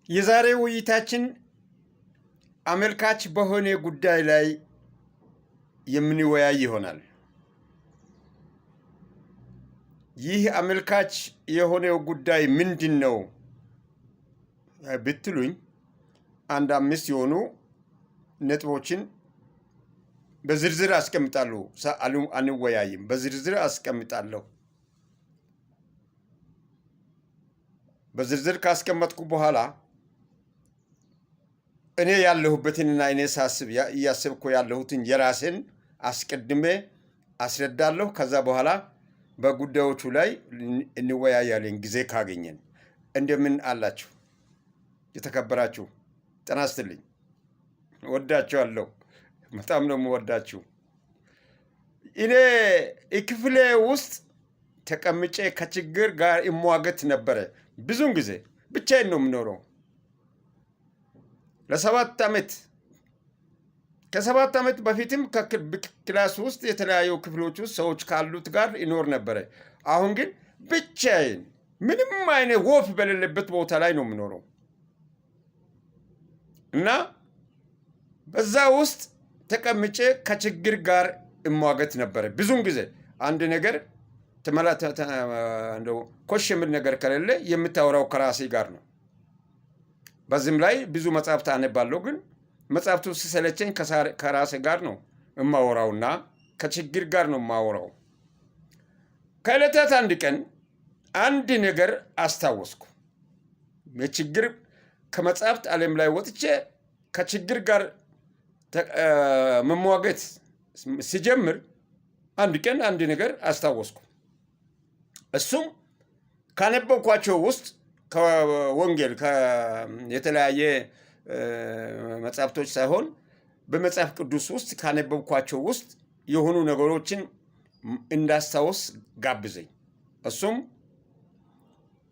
የዛሬው ውይይታችን አመልካች በሆነ ጉዳይ ላይ የምንወያይ ይሆናል። ይህ አመልካች የሆነው ጉዳይ ምንድን ነው ብትሉኝ አንድ 5 የሆኑ ነጥቦችን በዝርዝር አስቀምጣለሁ። አንወያይም፣ በዝርዝር አስቀምጣለሁ። በዝርዝር ካስቀመጥኩ በኋላ እኔ ያለሁበትንና እኔ ሳስብ እያሰብኩ ያለሁትን የራሴን አስቀድሜ አስረዳለሁ። ከዛ በኋላ በጉዳዮቹ ላይ እንወያያለን ጊዜ ካገኘን። እንደምን አላችሁ የተከበራችሁ? ጤና ይስጥልኝ። ወዳችኋለሁ። በጣም ነው የምወዳችሁ። እኔ ክፍሌ ውስጥ ተቀምጬ ከችግር ጋር እሟገት ነበረ። ብዙውን ጊዜ ብቻዬን ነው የምኖረው። ለ7 ዓመት ከ7 ዓመት በፊትም ክላስ ውስጥ የተለያዩ ክፍሎች ውስጥ ሰዎች ካሉት ጋር ይኖር ነበረ። አሁን ግን ብቻዬን ምንም አይነት ወፍ በሌለበት ቦታ ላይ ነው የምኖረው እና በዛ ውስጥ ተቀምጬ ከችግር ጋር እሟገት ነበረ። ብዙውን ጊዜ አንድ ነገር እንደው ኮሽ የሚል ነገር ከሌለ የምታወራው ከራሴ ጋር ነው። በዚህም ላይ ብዙ መጽሐፍት አነባለሁ፣ ግን መጽሐፍቱ ሲሰለቸኝ ከራሴ ጋር ነው የማወራውና ከችግር ጋር ነው የማወራው። ከዕለታት አንድ ቀን አንድ ነገር አስታወስኩ። የችግር ከመጽሐፍት ዓለም ላይ ወጥቼ ከችግር ጋር መሟገት ሲጀምር አንድ ቀን አንድ ነገር አስታወስኩ። እሱም ካነበብኳቸው ውስጥ ከወንጌል የተለያየ መጽሐፍቶች ሳይሆን በመጽሐፍ ቅዱስ ውስጥ ካነበብኳቸው ውስጥ የሆኑ ነገሮችን እንዳስታውስ ጋብዘኝ። እሱም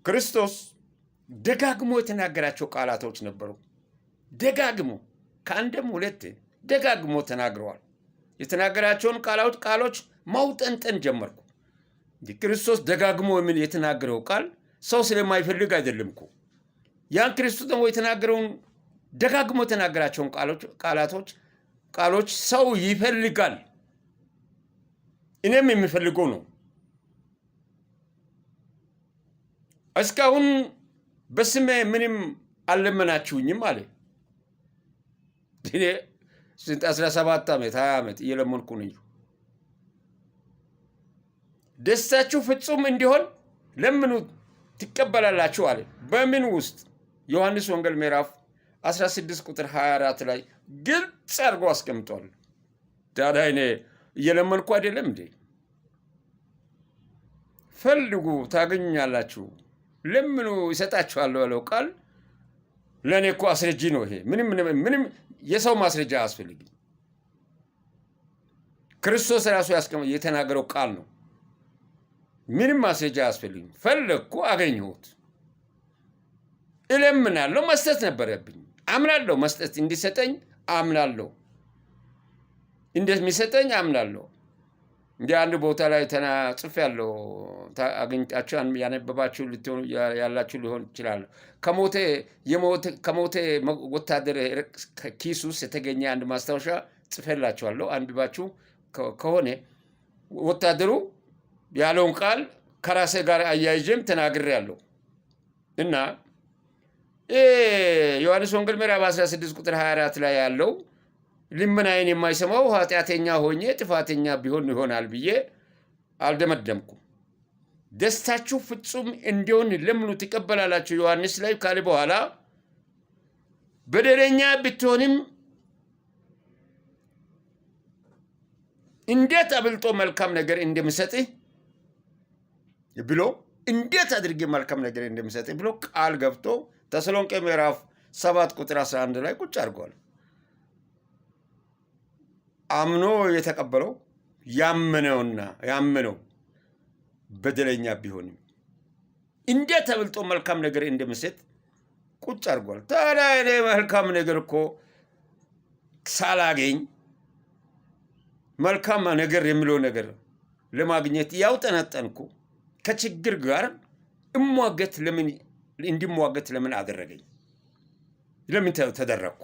ክርስቶስ ደጋግሞ የተናገራቸው ቃላቶች ነበሩ። ደጋግሞ ከአንድም ሁለት ደጋግሞ ተናግረዋል። የተናገራቸውን ቃሎች ማውጠንጠን ጀመርኩ። ክርስቶስ ደጋግሞ የተናገረው ቃል ሰው ስለማይፈልግ አይደለም እኮ። ያን ክርስቶስ ደግሞ የተናገረውን ደጋግሞ የተናገራቸውን ቃሎች ሰው ይፈልጋል። እኔም የሚፈልገው ነው። እስካሁን በስሜ ምንም አልለመናችሁኝም አለ። እኔ 17 ዓመት 20 ዓመት እየለመንኩ ነኝ። ደስታችሁ ፍጹም እንዲሆን ለምኑ ትቀበላላችሁ አለ። በምን ውስጥ? ዮሐንስ ወንጌል ምዕራፍ 16 ቁጥር 24 ላይ ግልጽ አድርጎ አስቀምጧል። ታዲያ እኔ እየለመንኩ አይደለም እንዴ? ፈልጉ ታገኛላችሁ፣ ለምኑ ይሰጣችኋለሁ ያለው ቃል ለእኔ እኮ አስረጂ ነው። ይሄ ምንም የሰው ማስረጃ አያስፈልግም። ክርስቶስ ራሱ የተናገረው ቃል ነው። ምንም ማስረጃ አያስፈልግም። ፈለግኩ፣ አገኘሁት። እለምናለሁ፣ መስጠት ነበረብኝ። አምናለሁ፣ መስጠት እንዲሰጠኝ አምናለሁ፣ እንደሚሰጠኝ አምናለሁ። እንደ አንድ ቦታ ላይ ጽፌያለሁ። አግኝታችሁ ያነበባችሁ ያላችሁ ሊሆን ይችላል። ከሞተ ወታደር ኪስ ውስጥ የተገኘ አንድ ማስታወሻ ጽፌላችኋለሁ። አንብባችሁ ከሆነ ወታደሩ ያለውን ቃል ከራሴ ጋር አያይዤም ተናግሬያለሁ እና ዮሐንስ ወንጌል ምዕራፍ 16 ቁጥር 24 ላይ ያለው ልመናዬን የማይሰማው ኃጢአተኛ ሆኜ ጥፋተኛ ቢሆን ይሆናል ብዬ አልደመደምኩም። ደስታችሁ ፍጹም እንዲሆን ለምኑ ትቀበላላችሁ ዮሐንስ ላይ ካለ በኋላ በደለኛ ብትሆንም እንዴት አብልጦ መልካም ነገር እንደምሰጥህ ብሎ እንዴት አድርጌ መልካም ነገር እንደምሰጥህ ብሎ ቃል ገብቶ ተሰሎንቄ ምዕራፍ 7 ቁጥር 11 ላይ ቁጭ አድርጓል። አምኖ የተቀበለው ያመነው በደለኛ ቢሆንም እንዴት አብልጦ መልካም ነገር እንደምሰጥ ቁጭ አድርጓል። ታዲያ እኔ መልካም ነገር እኮ ሳላገኝ መልካም ነገር የሚለው ነገር ለማግኘት ያውጠነጠንኩ ከችግር ጋር እንዲሟገት ለምን አደረገኝ? ለምን ተደረኩ?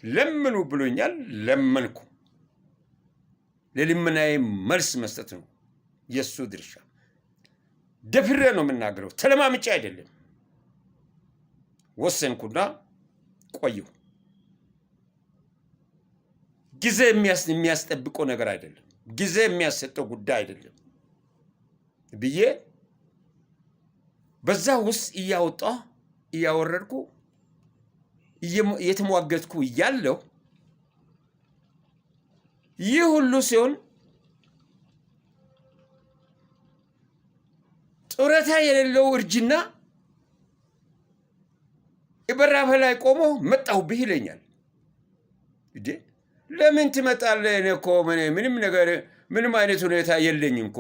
ለምኑ ብሎኛል፣ ለመንኩ። ለልመናዬ መልስ መስጠት ነው የሱ ድርሻ። ደፍሬ ነው የምናገረው፣ ተለማምጬ አይደለም። ወሰንኩና ቆየሁ። ጊዜ የሚያስጠብቀው ነገር አይደለም፣ ጊዜ የሚያሰጠው ጉዳይ አይደለም ብዬ በዛ ውስጥ እያወጣሁ እያወረድኩ እየተሟገትኩ እያለሁ ይህ ሁሉ ሲሆን ጡረታ የሌለው እርጅና በራፌ ላይ ቆሞ መጣሁብህ ይለኛል። እንዴ ለምን ትመጣለህ? እኔ እኮ ምንም አይነት ሁኔታ የለኝም እኮ።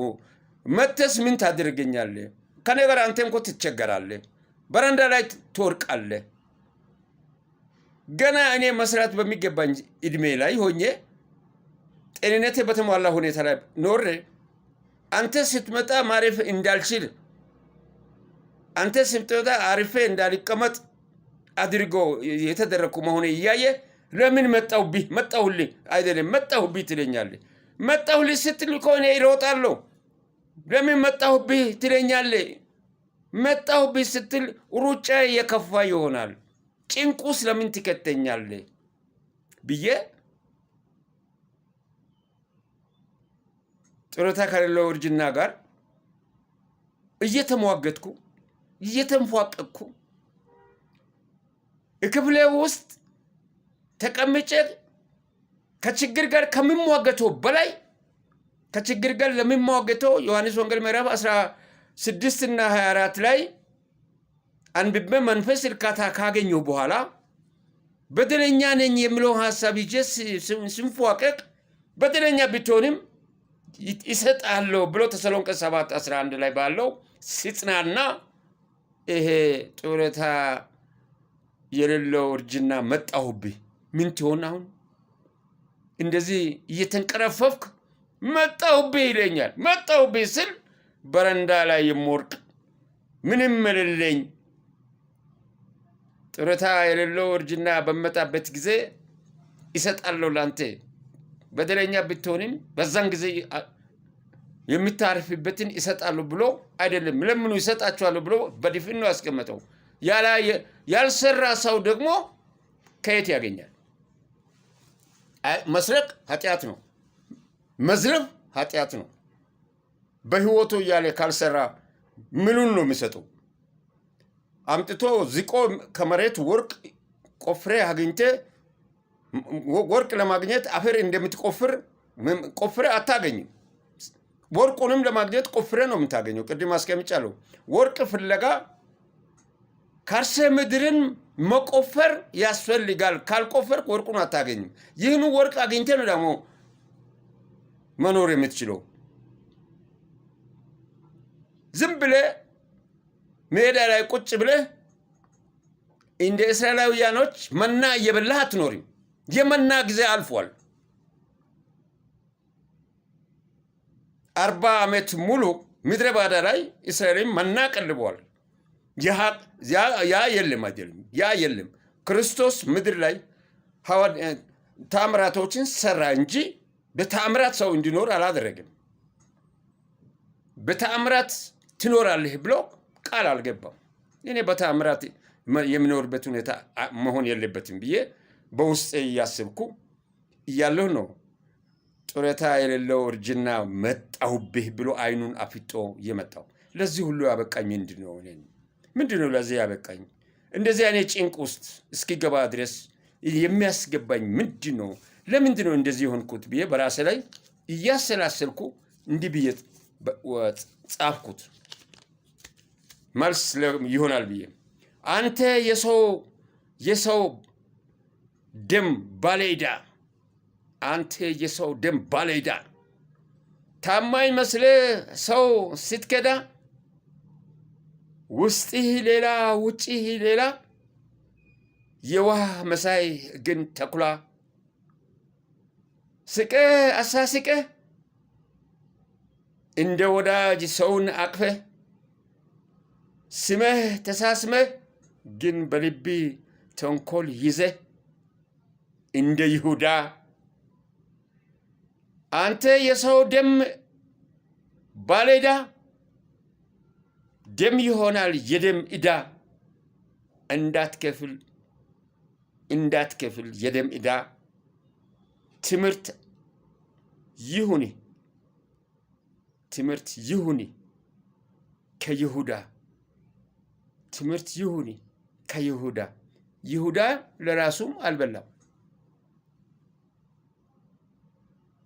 መተስ ምን ታደርገኛለህ? ከኔ ጋር አንተም እኮ ትቸገራለህ፣ በረንዳ ላይ ትወርቃለህ። ገና እኔ መስራት በሚገባኝ እድሜ ላይ ሆኜ ጤንነቴ በተሟላ ሁኔታ ላይ ኖሬ አንተ ስትመጣ ማረፍ እንዳልችል፣ አንተ ስትመጣ አርፌ እንዳልቀመጥ አድርጎ የተደረኩ መሆኔ እያየ ለምን መጣሁልህ አይደለም መጣሁብህ ትለኛለህ። መጣሁልህ ስትል እኮ እኔ እሮጣለሁ። ለምን መጣሁብህ ትለኛለህ? መጣሁብህ ስትል ሩጫ የከፋ ይሆናል። ጭንቁስ ለምን ትከተኛለህ ብዬ ጡረታ ከሌለው እርጅና ጋር እየተሟገትኩ እየተንፏቀቅኩ ክፍሌ ውስጥ ተቀምጬ ከችግር ጋር ከምሟገተው በላይ ከችግር ጋር ለምሟገተው ዮሐንስ ወንጌል ምዕራፍ 16 እና 24 ላይ አንብቤ መንፈስ እርካታ ካገኘሁ በኋላ በደለኛ ነኝ የሚለው ሐሳብ ይዤ ስንፏቀቅ በደለኛ ብትሆንም ይሰጣለሁ ብሎ ተሰሎንቄ 7:11 ላይ ባለው ሲጽናና ይሄ ጡረታ የሌለው እርጅና መጣሁብህ ምን ትሆን አሁን እንደዚህ እየተንቀረፈፍክ መጣሁብህ ይለኛል። መጣሁብህ ስል በረንዳ ላይ የምወርቅ ምንም የሌለኝ ጡረታ የሌለው እርጅና በመጣበት ጊዜ ይሰጣለሁ ላንተ በደለኛ ብትሆንም በዛን ጊዜ የምታርፍበትን ይሰጣለሁ ብሎ አይደለም ለምኑ ይሰጣቸዋለሁ ብሎ በድፍን ነው ያስቀመጠው። ያልሰራ ሰው ደግሞ ከየት ያገኛል? መስረቅ ኃጢአት ነው፣ መዝረፍ ኃጢአት ነው። በህይወቱ እያለ ካልሰራ ምኑን ነው የሚሰጠው? አምጥቶ ዝቆ ከመሬት ወርቅ ቆፍሬ አግኝተ ወርቅ ለማግኘት አፈር እንደምትቆፍር ቆፍሬ አታገኝም። ወርቁንም ለማግኘት ቆፍሬ ነው የምታገኘው። ቅድም አስቀምጫለሁ። ወርቅ ፍለጋ ከርሰ ምድርን መቆፈር ያስፈልጋል። ካልቆፈርክ ወርቁን አታገኝም። ይህን ወርቅ አግኝተ ነው ደግሞ መኖር የምትችለው። ዝም ብለህ ሜዳ ላይ ቁጭ ብለህ እንደ እስራኤላውያኖች መና እየበላህ አትኖሪም። የመና ጊዜ አልፏል። 40 ዓመት ሙሉ ምድረ ባዳ ላይ እስራኤልን መና ቀልበዋል። ያ የለም አይደለም፣ ያ የለም። ክርስቶስ ምድር ላይ ታምራቶችን ሰራ እንጂ በታምራት ሰው እንዲኖር አላደረግም። በታምራት ትኖራለህ ብሎ ቃል አልገባም። እኔ በታምራት የሚኖርበት ሁኔታ መሆን የለበትም ብዬ በውስጤ እያስብኩ እያለሁ ነው ጡረታ የሌለው እርጅና መጣሁብህ ብሎ አይኑን አፍጦ የመጣው። ለዚህ ሁሉ ያበቃኝ ምንድን ነው ለዚህ ያበቃኝ? እንደዚህ አይነት ጭንቅ ውስጥ እስኪገባ ድረስ የሚያስገባኝ ምንድን ነው? ለምንድን ነው እንደዚህ የሆንኩት ብዬ በራሴ ላይ እያሰላሰልኩ እንዲህ ብዬ ጻፍኩት። መልስ ይሆናል ብዬ አንተ የሰው ደም ባለዕዳ፣ አንተ የሰው ደም ባለዕዳ ታማኝ መስለህ ሰው ስትከዳ ውስጥህ ሌላ ውጭህ ሌላ የዋህ መሳይ ግን ተኩላ ስቀህ አሳስቀህ እንደ ወዳጅ ሰውን አቅፈህ ስመህ ተሳስመህ ግን በልቢ ተንኮል ይዘህ እንደ ይሁዳ አንተ የሰው ደም ባለዕዳ ደም ይሆናል የደም ዕዳ እንዳትከፍል የደም ዕዳ ትምህርት ይሁን ከይሁዳ ይሁዳ ለራሱም አልበላም።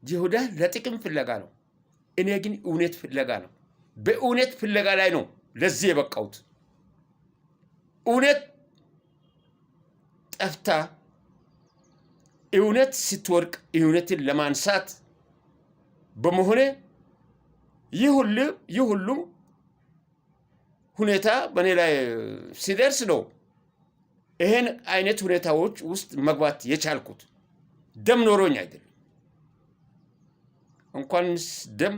ይሁዳ ለጥቅም ፍለጋ ነው። እኔ ግን እውነት ፍለጋ ነው። በእውነት ፍለጋ ላይ ነው ለዚህ የበቃሁት። እውነት ጠፍታ እውነት ስትወርቅ እውነትን ለማንሳት በመሆነ ይህ ሁሉ ሁኔታ በእኔ ላይ ሲደርስ ነው ይህን አይነት ሁኔታዎች ውስጥ መግባት የቻልኩት። ደም ኖሮኝ አይደለም። እንኳንስ ደም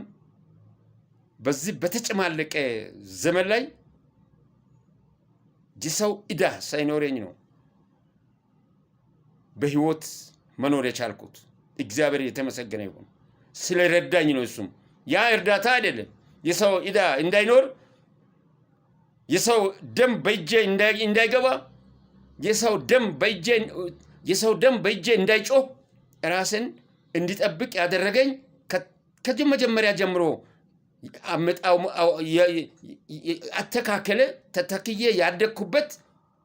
በዚህ በተጨማለቀ ዘመን ላይ የሰው ዕዳ ሳይኖረኝ ነው በህይወት መኖር የቻልኩት። እግዚአብሔር የተመሰገነ ይሁን። ስለረዳኝ ነው። እሱም ያ እርዳታ አይደለም የሰው ዕዳ እንዳይኖር፣ የሰው ደም በእጄ እንዳይገባ፣ የሰው ደም በእጄ እንዳይጮህ ራስን እንዲጠብቅ ያደረገኝ ከመጀመሪያ ጀምሮ ተተክዬ ያደግኩበት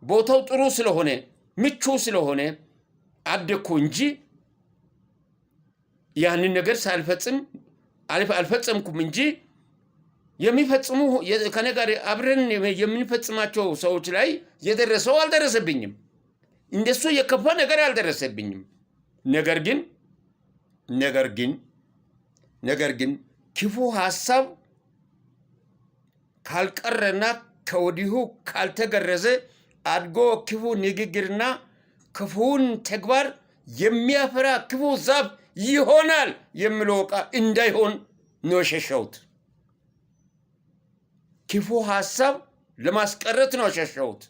ቦታው ጥሩ ስለሆነ ምቹ ስለሆነ አደግኩ እንጂ ያንን ነገር አልፈጸምኩም እንጂ የሚፈጽሙ ከኔ ጋር አብረን የምንፈጽማቸው ሰዎች ላይ የደረሰው አልደረሰብኝም። እንደሱ የከፋ ነገር አልደረሰብኝም። ነገር ግን ክፉ ሐሳብ ካልቀረና ከወዲሁ ካልተገረዘ አድጎ ክፉ ንግግርና ክፉን ተግባር የሚያፈራ ክፉ ዛፍ ይሆናል የሚለው ቃል እንዳይሆን ነው የሸሸሁት። ክፉ ሐሳብ ለማስቀረት ነው የሸሸሁት።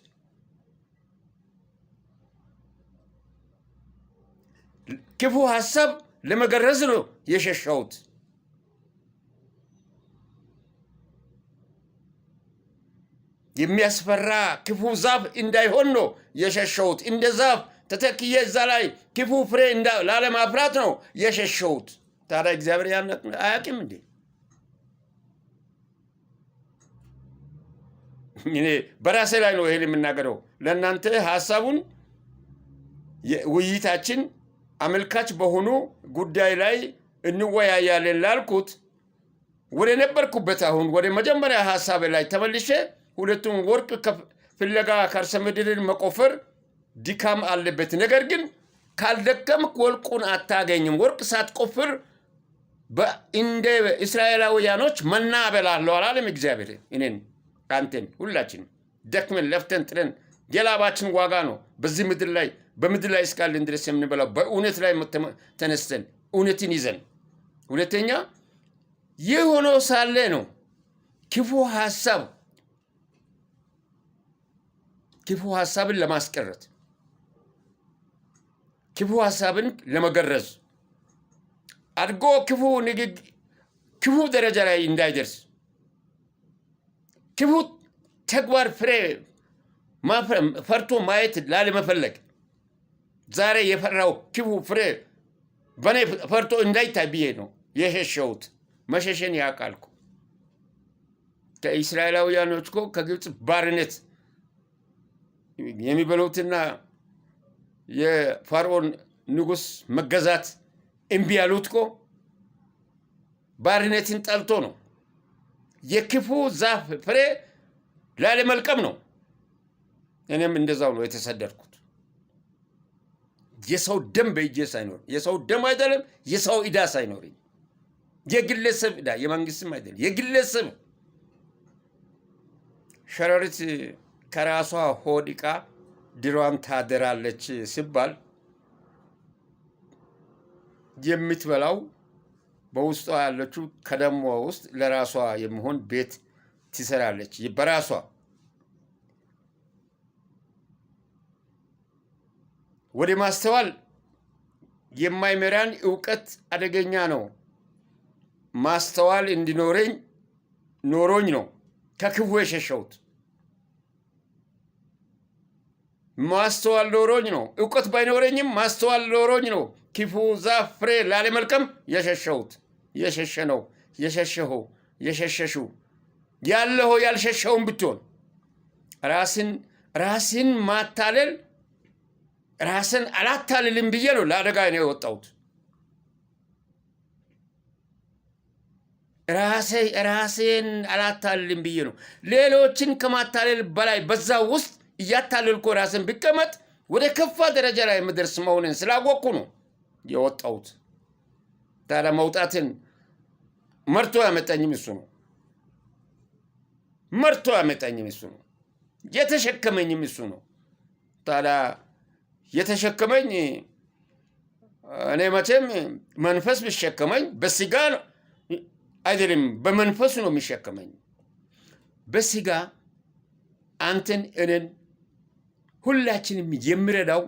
ክፉ ሐሳብ ለመገረዝ ነው የሸሸሁት። የሚያስፈራ ክፉ ዛፍ እንዳይሆን ነው የሸሸሁት። እንደ ዛፍ ተተክዬ እዛ ላይ ክፉ ፍሬ ላለማፍራት ነው የሸሸሁት። ታዲያ እግዚአብሔር አያውቅም እንዴ? እኔ በራሴ ላይ ነው ይሄን የምናገረው። ለእናንተ ሐሳቡን ውይይታችን አመልካች በሆኑ ጉዳይ ላይ እንወያያለን ላልኩት ወደ ነበርኩበት አሁን ወደ መጀመሪያ ሐሳብ ላይ ተመልሼ ሁለቱም ወርቅ ፍለጋ ከርሰ ምድርን መቆፈር ድካም አለበት። ነገር ግን ካልደከምክ ወርቁን አታገኝም። ወርቅ ሳትቆፍር እንደ እስራኤላውያኖች መና እበላለሁ አላለም እግዚአብሔር። እኔን አንተን ሁላችንም ደክመን ለፍተን ጥረን የላባችን ዋጋ ነው በምድር ላይ እስካለን ድረስ የምንበላው በእውነት ላይ ተነስተን እውነትን ይዘን። ሁለተኛ ይህ ሆኖ ሳለ ነው ክፉ ሐሳብን ለማስቀረት ክፉ ሐሳብን ለመገረዝ አድጎ ክፉ ደረጃ ላይ እንዳይደርስ ክፉ ተግባር ፍሬ ፈርቶ ማየት ላለመፈለግ ዛሬ የፈራው ክፉ ፍሬ በእኔ ፈርቶ እንዳይታይ ብዬ ነው የሸሸሁት። መሸሸን ያውቃልኩ። ከእስራኤላውያኖች እኮ ከግብፅ ባርነት የሚበሉትና የፋርዖን ንጉሥ መገዛት እምቢ ያሉት እኮ ባርነትን ጠልቶ ነው። የክፉ ዛፍ ፍሬ ላለመልቀም ነው። እኔም እንደዛው ነው የተሰደድኩት። የሰው ደም በእጄ ሳይኖር የሰው ደም አይደለም የሰው ዕዳ ሳይኖርኝ የግለሰብ ዕዳ የመንግስትም አይደለም የግለሰብ ሸረሪት ከራሷ ሆድ ዕቃ ድሯን ታደራለች ሲባል የምትበላው በውስጧ ያለችው ከደሟ ውስጥ ለራሷ የሚሆን ቤት ትሰራለች በራሷ። ወደ ማስተዋል የማይመራን ዕውቀት አደገኛ ነው። ማስተዋል እንዲኖረኝ ኖሮኝ ነው ከክፉ የሸሸሁት። ማስተዋል ኖሮኝ ነው። ዕውቀት ባይኖረኝም ማስተዋል ኖሮኝ ነው ክፉ ዛፍ ፍሬ ላለመልቀም የሸሸሁት። የሸሸ ነው የሸሸኸው የሸሸሽው ያለኸው ያልሸሸውን ብትሆን ራስን ማታለል ራስን አላታልልም ብዬ ነው ለአደጋ ነው የወጣሁት። ራሴን አላታልልም ብዬ ነው። ሌሎችን ከማታለል በላይ በዛ ውስጥ እያታለልኩ ራስን ቢቀመጥ ወደ ከፋ ደረጃ ላይ የምደርስ መሆንን ስላወቅኩ ነው የወጣሁት። ታዲያ መውጣትን መርቶ ያመጣኝም እሱ ነው። መርቶ ያመጣኝም እሱ ነው። የተሸከመኝም እሱ ነው። ታዲያ የተሸከመኝ እኔ መቼም መንፈስ ቢሸከመኝ በስጋ አይደለም በመንፈስ ነው የሚሸከመኝ። በስጋ አንተን እኔን ሁላችንም የሚረዳው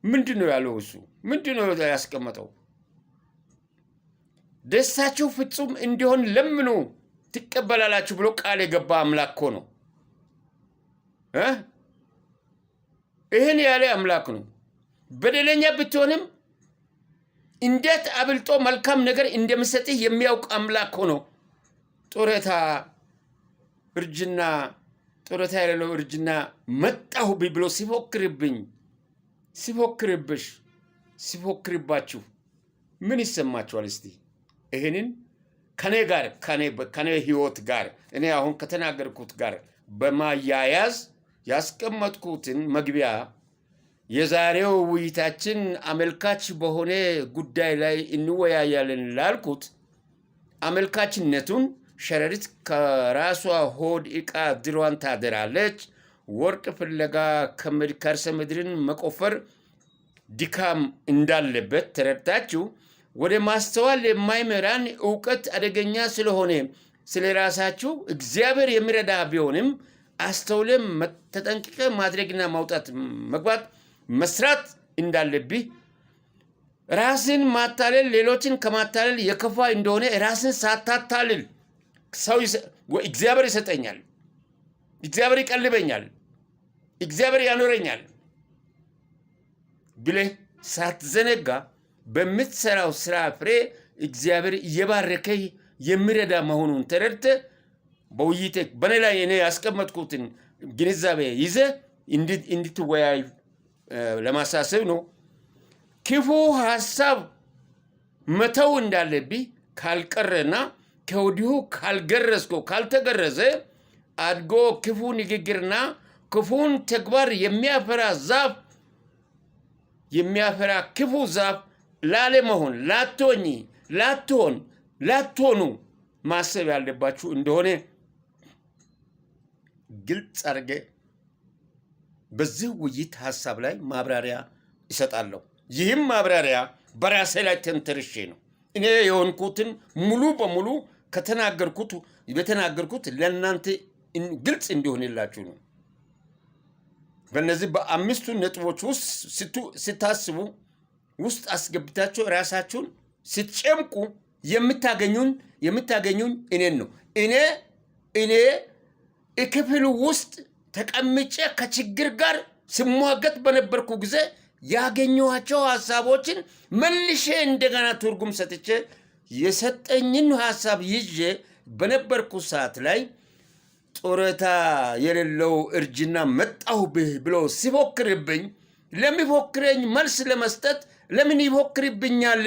ምንድን ነው ያለው? እሱ ምንድን ነው ያስቀመጠው? ደስታችሁ ፍጹም እንዲሆን ለምኑ ትቀበላላችሁ ብሎ ቃል የገባ አምላክ እኮ ነው። ይህን ያለ አምላክ ነው። በደለኛ ብትሆንም እንዴት አብልጦ መልካም ነገር እንደምሰጥህ የሚያውቅ አምላክ ሆኖ ጡረታ የሌለው እርጅና መጣሁብኝ ብሎ ሲፎክርባችሁ ምን ይሰማችኋል? እስቲ ይህንን ከኔ ህይወት ጋር እኔ አሁን ከተናገርኩት ጋር በማያያዝ ያስቀመጥኩትን መግቢያ የዛሬው ውይይታችን አመልካች በሆነ ጉዳይ ላይ እንወያያለን ላልኩት አመልካችነቱን ሸረሪት ከራሷ ሆድ ዕቃ ድሯን ታደራለች። ወርቅ ፍለጋ ከርሰ ምድርን መቆፈር ድካም እንዳለበት ተረድታችሁ ወደ ማስተዋል የማይመራን ዕውቀት አደገኛ ስለሆነ ስለ ራሳችሁ እግዚአብሔር የሚረዳ ቢሆንም አስተውለም ተጠንቅቀ ማድረግና ማውጣት መግባት መስራት እንዳለብህ ራስን ማታለል ሌሎችን ከማታለል የከፋ እንደሆነ ራስን ሳታታልል እግዚአብሔር ይሰጠኛል፣ እግዚአብሔር ይቀልበኛል፣ እግዚአብሔር ያኖረኛል ብለህ ሳትዘነጋ በምትሰራው ስራ ፍሬ እግዚአብሔር እየባረከ የሚረዳ መሆኑን ተረድተህ በውይይቴ በኔ ላይ እኔ ያስቀመጥኩትን ግንዛቤ ይዘህ እንድትወያይ ለማሳሰብ ነው። ክፉ ሀሳብ መተው እንዳለብህ ካልቀረና ከወዲሁ ካልተገረዘ አድጎ ክፉ ንግግርና ክፉን ተግባር የሚያፈራ ክፉ ዛፍ ላለመሆን ላትሆኑ ማሰብ ያለባችሁ እንደሆነ ግልጽ አድርጌ በዚህ ውይይት ሀሳብ ላይ ማብራሪያ ይሰጣለሁ። ይህም ማብራሪያ በራሴ ላይ ተንተርሼ ነው። እኔ የሆንኩትን ሙሉ በሙሉ በተናገርኩት ለእናንተ ግልጽ እንዲሆንላችሁ ነው። በእነዚህ በአምስቱ ነጥቦች ውስጥ ስታስቡ ውስጥ አስገብታችሁ ራሳችሁን ስትጨምቁ የምታገኙን እኔን ነው። እኔ ክፍል ውስጥ ተቀምጬ ከችግር ጋር ስሟገት በነበርኩ ጊዜ ያገኘኋቸው ሀሳቦችን መልሼ እንደገና ትርጉም ሰጥቼ የሰጠኝን ሀሳብ ይዤ በነበርኩ ሰዓት ላይ ጡረታ የሌለው እርጅና መጣሁብህ ብሎ ሲፎክርብኝ ለሚፎክረኝ መልስ ለመስጠት ለምን ይፎክርብኛል?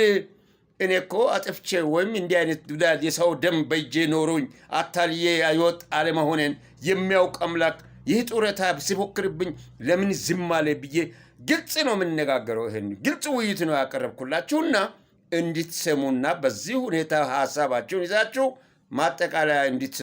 እኔ እኮ አጥፍቼ ወይም እንዲህ አይነት የሰው ደም በእጄ ኖሮኝ አታልዬ አይወጥ አለመሆኔን የሚያውቅ አምላክ ይህ ጡረታ ሲፎክርብኝ ለምን ዝም አለ ብዬ ግልጽ ነው የምንነጋገረው። ይህን ግልጽ ውይይት ነው ያቀረብኩላችሁና እንድትሰሙና በዚህ ሁኔታ ሀሳባችሁን ይዛችሁ ማጠቃለያ